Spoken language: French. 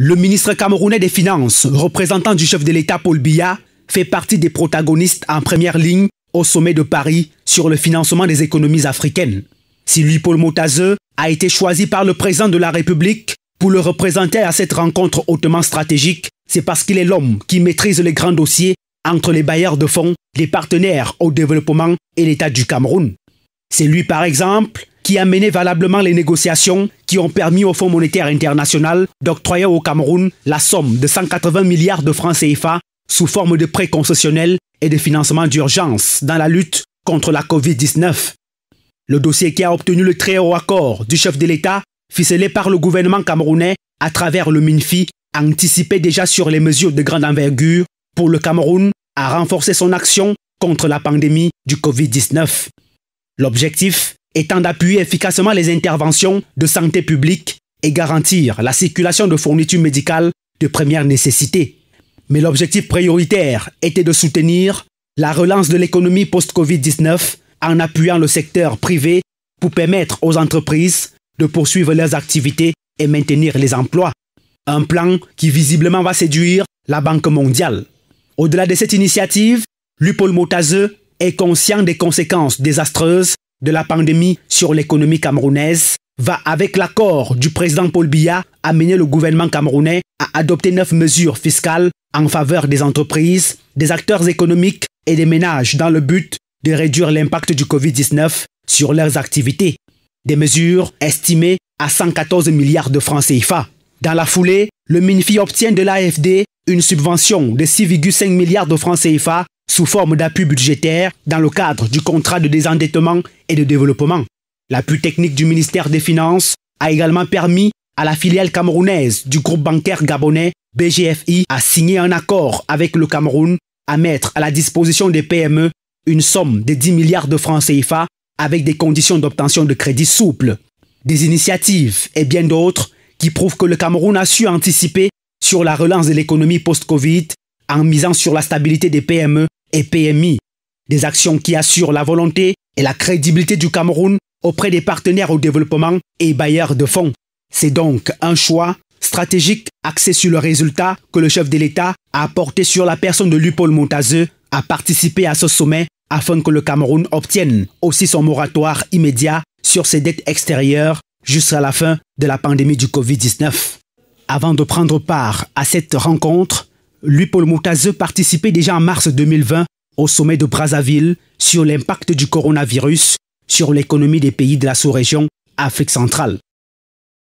Le ministre camerounais des Finances, représentant du chef de l'État Paul Biya, fait partie des protagonistes en première ligne au sommet de Paris sur le financement des économies africaines. Si Louis Paul Motazeu a été choisi par le président de la République pour le représenter à cette rencontre hautement stratégique, c'est parce qu'il est l'homme qui maîtrise les grands dossiers entre les bailleurs de fonds, les partenaires au développement et l'État du Cameroun. C'est lui, par exemple, qui a mené valablement les négociations qui ont permis au Fonds monétaire international d'octroyer au Cameroun la somme de 180 milliards de francs CFA sous forme de prêts concessionnels et de financement d'urgence dans la lutte contre la Covid-19. Le dossier qui a obtenu le très haut accord du chef de l'État, ficelé par le gouvernement camerounais à travers le MINFI, anticipait déjà sur les mesures de grande envergure pour le Cameroun à renforcer son action contre la pandémie du Covid-19. L'objectif étant d'appuyer efficacement les interventions de santé publique et garantir la circulation de fournitures médicales de première nécessité. Mais l'objectif prioritaire était de soutenir la relance de l'économie post-Covid-19 en appuyant le secteur privé pour permettre aux entreprises de poursuivre leurs activités et maintenir les emplois. Un plan qui visiblement va séduire la Banque mondiale. Au-delà de cette initiative, Louis Paul Motazeu est conscient des conséquences désastreuses de la pandémie sur l'économie camerounaise, va avec l'accord du président Paul Biya amener le gouvernement camerounais à adopter 9 mesures fiscales en faveur des entreprises, des acteurs économiques et des ménages dans le but de réduire l'impact du Covid-19 sur leurs activités. Des mesures estimées à 114 milliards de francs CFA. Dans la foulée, le MINFI obtient de l'AFD une subvention de 6,5 milliards de francs CFA sous forme d'appui budgétaire dans le cadre du contrat de désendettement et de développement. L'appui technique du ministère des Finances a également permis à la filiale camerounaise du groupe bancaire gabonais BGFI à signer un accord avec le Cameroun à mettre à la disposition des PME une somme de 10 milliards de francs CFA avec des conditions d'obtention de crédits souples. Des initiatives et bien d'autres qui prouvent que le Cameroun a su anticiper sur la relance de l'économie post-Covid en misant sur la stabilité des PME et PMI. Des actions qui assurent la volonté et la crédibilité du Cameroun auprès des partenaires au développement et bailleurs de fonds. C'est donc un choix stratégique axé sur le résultat que le chef de l'État a apporté sur la personne de Louis Paul Motazeu à participer à ce sommet afin que le Cameroun obtienne aussi son moratoire immédiat sur ses dettes extérieures jusqu'à la fin de la pandémie du Covid-19. Avant de prendre part à cette rencontre, Louis Paul Motazeu participait déjà en mars 2020 au sommet de Brazzaville sur l'impact du coronavirus sur l'économie des pays de la sous-région Afrique centrale.